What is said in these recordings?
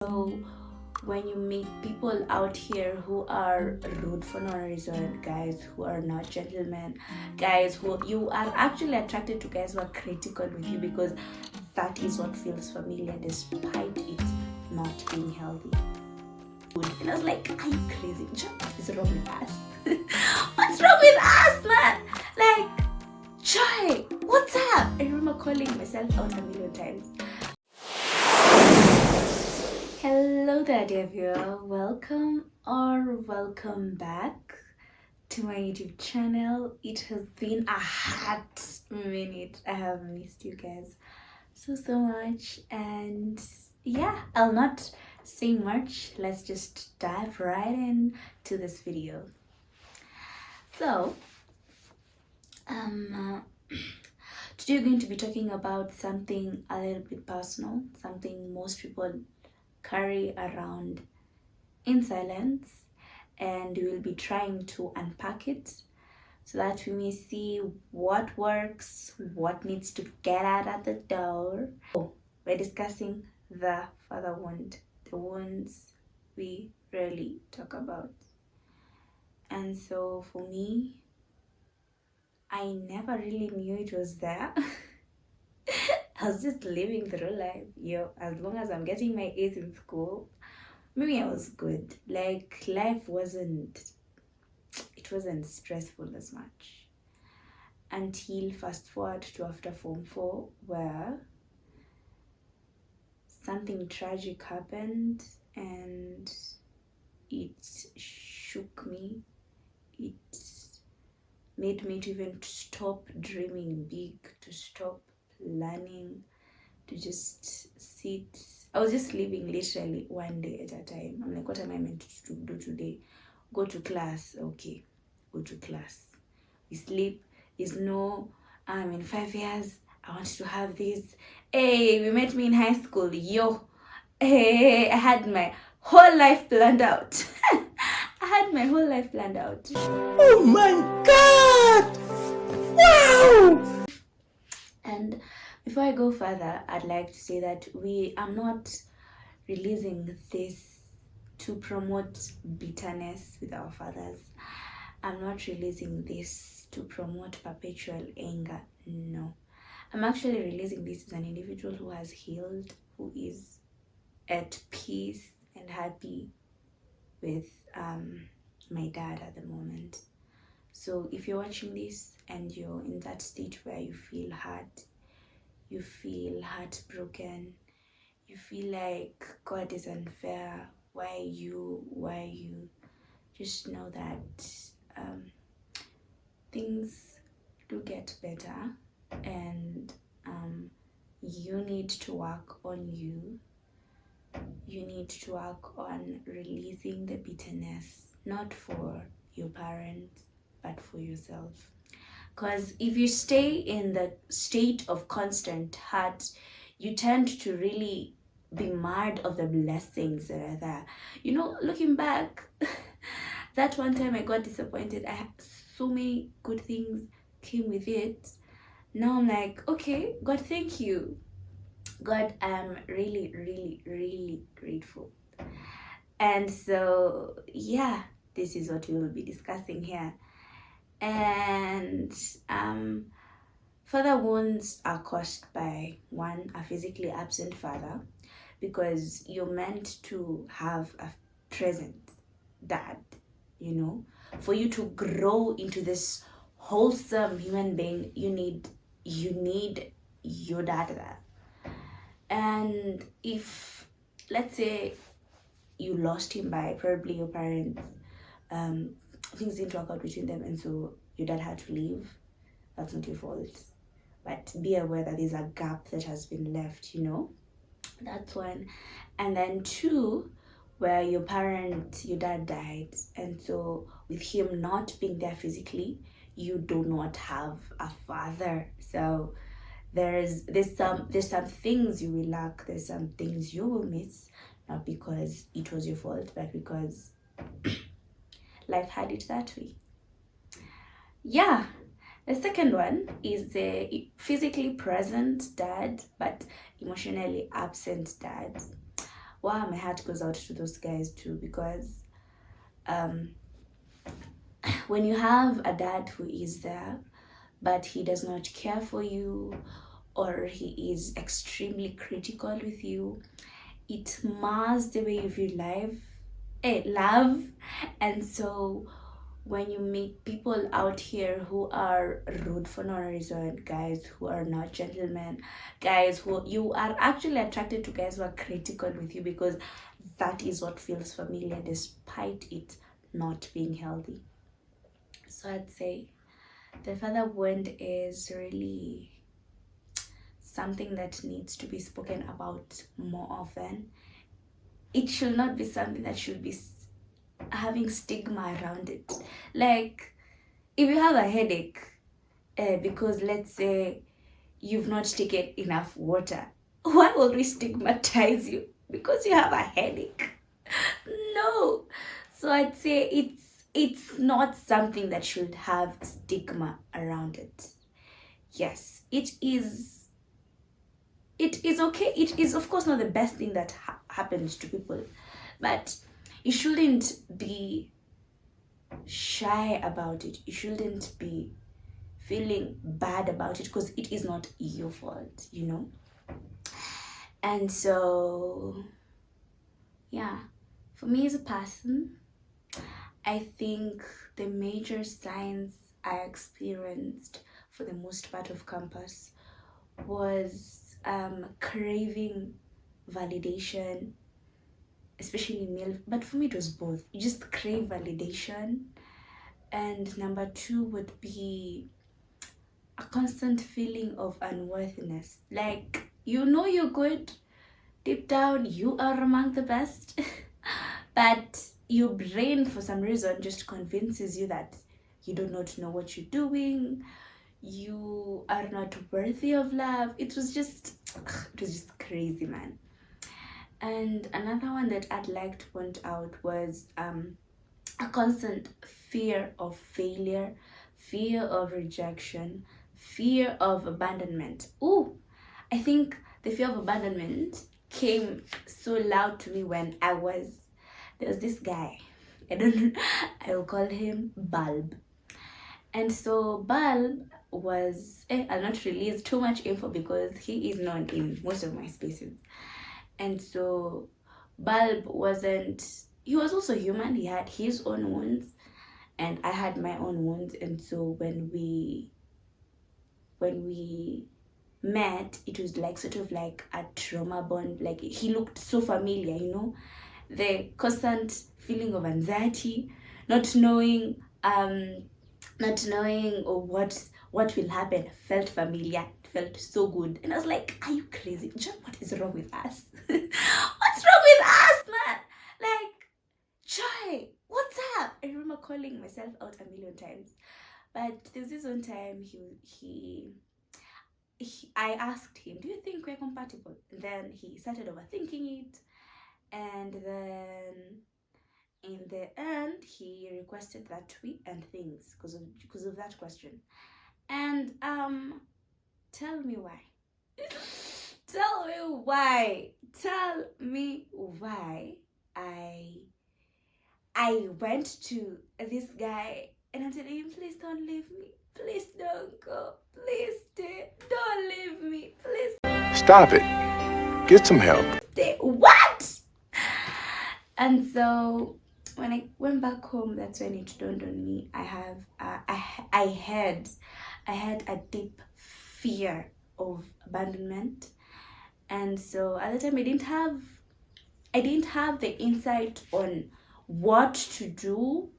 So when you meet people out here who are rude for no reason, guys who are not gentlemen, guys who you are actually attracted to, guys who are critical with you because that is what feels familiar despite it not being healthy. And I was like, are you crazy? What is wrong with us? What's wrong with us, man? Like, Joy, what's up? I remember calling myself out a million times. Hello there, dear viewer. Welcome back to my YouTube channel. It has been a hot minute. I have missed you guys so much, and yeah, I'll not say much. Let's just dive right into this video. So, today we're going to be talking about something a little bit personal, something most people carry around in silence, and we'll be trying to unpack it so that we may see what works, what needs to get out at the door. We're discussing the father wound, the wounds we rarely talk about. And so for me, I never really knew it was there. I was just living through life. As long as I'm getting my A's in school, maybe I was good. Like, life wasn't stressful as much. Until fast forward to after Form 4, where something tragic happened and it shook me. It made me to even stop dreaming big, to stop learning, to just sit. I was just living literally one day at a time. I'm like, what am I meant to do today? Go to class. Okay, go to class. We sleep. There's no, in 5 years, I want to have this. Hey, we met me in high school. Hey, I had my whole life planned out. I had my whole life planned out. Oh my God! Wow! And before I go further, I'd like to say that I'm not releasing this to promote bitterness with our fathers. I'm not releasing this to promote perpetual anger. No. I'm actually releasing this as an individual who has healed, who is at peace and happy with my dad at the moment. So if you're watching this and you're in that state where you feel hurt, you feel heartbroken, you feel like God is unfair, why you, just know that things do get better, and you need to work on you. You need to work on releasing the bitterness, not for your parents, but for yourself. Because if you stay in the state of constant hurt, you tend to really be marred of the blessings that are there. Looking back, that one time I got disappointed, I had so many good things came with it. Now I'm like, okay, God, thank you. God, I'm really, really, really grateful. And so, yeah, this is what we will be discussing here. And father wounds are caused by, one, a physically absent father, because you're meant to have a present dad, for you to grow into this wholesome human being. You need your dad there. And if, let's say, you lost him by probably your parents, things didn't work out between them, and so your dad had to leave, that's not your fault. But be aware that there's a gap that has been left, That's one. And then two, where your dad died, and so with him not being there physically, you do not have a father. So there's some things you will lack, there's some things you will miss, not because it was your fault, but because life had it that way. Yeah. The second one is the physically present dad but emotionally absent dad. wow, my heart goes out to those guys too, because um when you have a dad who is there but he does not care for you, or he is extremely critical with you, it mars the way you view love. And so when you meet people out here who are rude for no reason, guys who are not gentlemen, guys who you are actually attracted to, guys who are critical with you because that is what feels familiar despite it not being healthy. So I'd say the father wound is really something that needs to be spoken about more often. It should not be something that should be having stigma around it. Like, if you have a headache, because let's say you've not taken enough water, why will we stigmatize you because you have a headache? No. So I'd say it's not something that should have stigma around it. Yes, it is okay. It is of course not the best thing that happens to people, but you shouldn't be shy about it. You shouldn't be feeling bad about it because it is not your fault, you know. And so yeah, for me as a person, I think the major signs I experienced for the most part of campus was craving validation, especially male, but for me it was both. You just crave validation. And number two would be a constant feeling of unworthiness. Like, you know you're good, deep down you are among the best, but your brain for some reason just convinces you that you do not know what you're doing, you are not worthy of love. It was just crazy, man. And another one that I'd like to point out was a constant fear of failure, fear of rejection, fear of abandonment. Ooh, I think the fear of abandonment came so loud to me when there was this guy, I will call him Bulb. And so Bulb was, I'll not release too much info because he is known in most of my spaces. And so Bulb he was also human. He had his own wounds and I had my own wounds. And so when we met, it was like sort of like a trauma bond. Like, he looked so familiar, you know, the constant feeling of anxiety, not knowing what will happen felt familiar, felt so good. And I was like, are you crazy, John? What is wrong with us? What's wrong with us, man? Like, Joy, what's up? I remember calling myself out a million times, but there was this one time I asked him, do you think we're compatible? And then he started overthinking it, and then in the end he requested that we end things because of that question. And tell me why. Tell me why I went to this guy and I'm telling him, please don't leave me, please don't go, please stay, don't leave me, please Stop it. Get some help. stay. What? And so when I went back home, that's when it dawned on me. I had a deep fear of abandonment, and so at the time I didn't have the insight on what to do.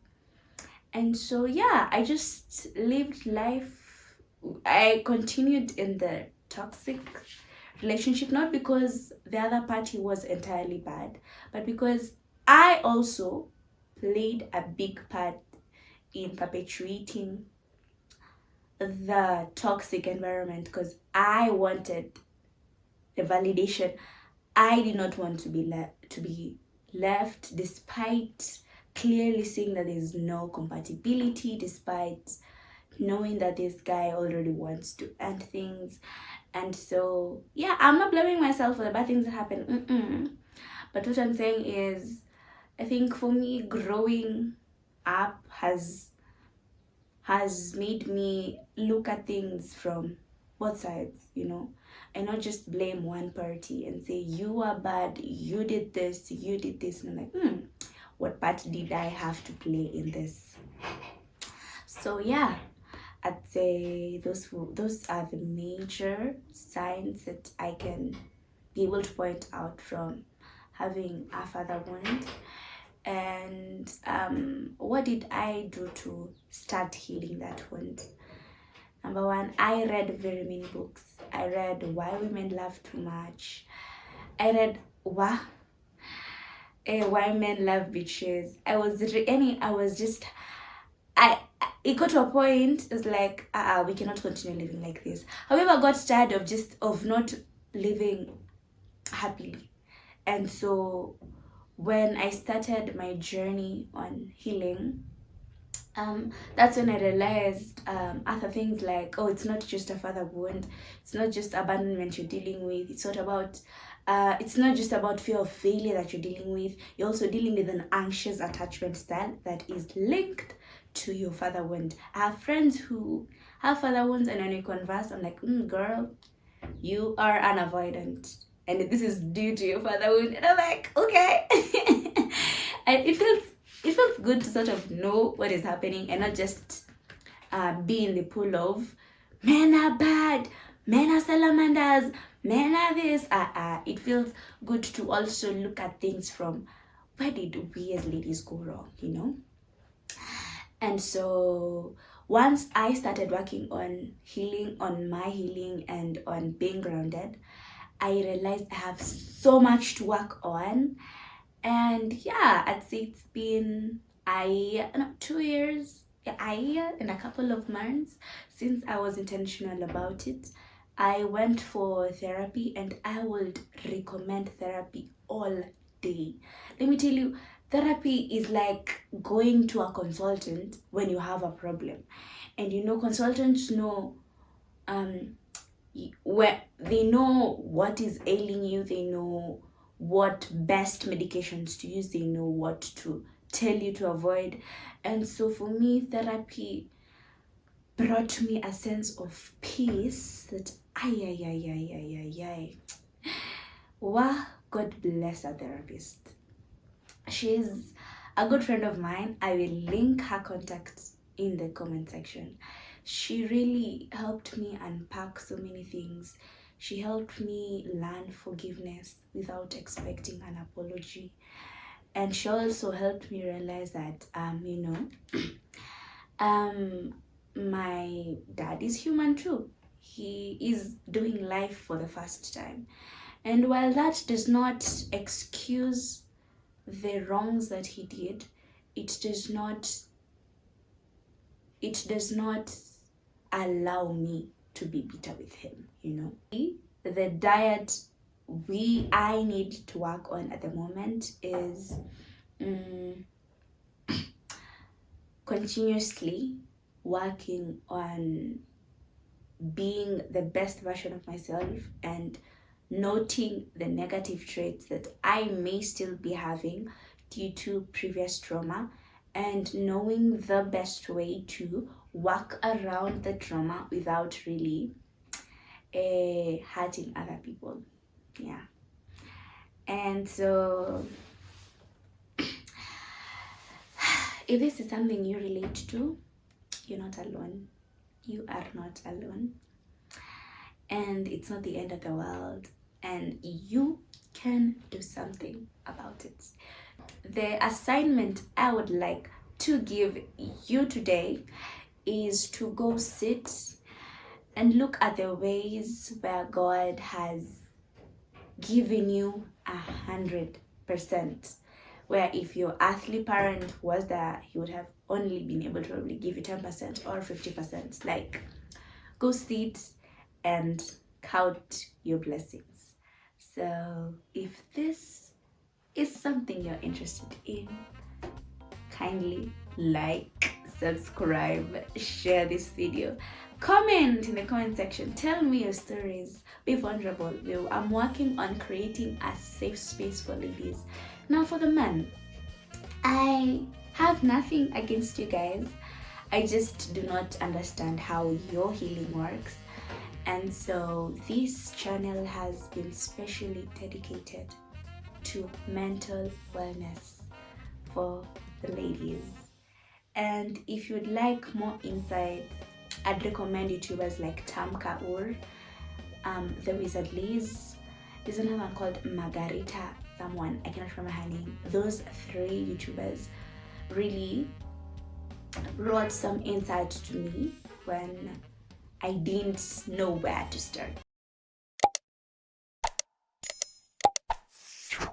And so yeah, I just lived life. I continued in the toxic relationship, not because the other party was entirely bad, but because I also played a big part in perpetuating the toxic environment, because I wanted the validation. I did not want to be left despite clearly seeing that there's no compatibility, despite knowing that this guy already wants to end things. And so yeah, I'm not blaming myself for the bad things that happen, But what I'm saying is, I think for me, growing up has made me look at things from both sides, and not just blame one party and say, you are bad, you did this, and I'm like, what part did I have to play in this? So yeah, I'd say those are the major signs that I can be able to point out from having a father wound. And what did I do to start healing that wound? Number one, I read very many books. I read Why Women Love Too Much. I read Why Men Love Bitches. It got to a point, it was like, we cannot continue living like this. However, I got tired of not living happily. And so when I started my journey on healing, that's when I realized other things like, it's not just a father wound, it's not just abandonment you're dealing with, it's not just about fear of failure that you're dealing with, you're also dealing with an anxious attachment style that is linked to your father wound. I have friends who have father wounds, and when we converse, I'm like, girl, you are an avoidant, and this is due to your father wound. And I'm like, okay. And it feels good to sort of know what is happening and not just be in the pool of men are bad, men are salamanders, men are this. It feels good to also look at things from, where did we as ladies go wrong, And so once I started working on my healing and on being grounded, I realized I have so much to work on. And yeah, I'd say it's been 2 years, a year and a couple of months since I was intentional about it. I went for therapy, and I would recommend therapy all day. Let me tell you, therapy is like going to a consultant when you have a problem. And consultants know where they know what is ailing you, they know what best medications to use, they know what to tell you to avoid. And so for me, therapy brought me a sense of peace that wow, God bless a therapist. She's a good friend of mine. I will link her contact in the comment section. She really helped me unpack so many things. She helped me learn forgiveness without expecting an apology. And she also helped me realize that, my dad is human too. He is doing life for the first time. And while that does not excuse the wrongs that he did, it does not allow me to be bitter with him, The diet I need to work on at the moment is continuously working on being the best version of myself and noting the negative traits that I may still be having due to previous trauma, and knowing the best way to work around the trauma without really hurting other people. Yeah. And so if this is something you relate to, you're not alone. You are not alone. And it's not the end of the world. And you can do something about it. The assignment I would like to give you today is to go sit and look at the ways where God has given you 100%. Where if your earthly parent was there, he would have only been able to probably give you 10% or 50%. Like, go sit and count your blessings. So if this is something you're interested in, kindly like, subscribe, share this video, comment in the comment section, tell me your stories, be vulnerable. I'm working on creating a safe space for ladies. Now for the men, I have nothing against you guys. I just do not understand how your healing works. And so this channel has been specially dedicated to mental wellness for the ladies. And if you'd like more insight, I'd recommend YouTubers like Tam Kaur, The Wizard Liz. There's another one called Margarita someone, I cannot remember her name. Those 3 YouTubers really brought some insight to me when I didn't know where to start.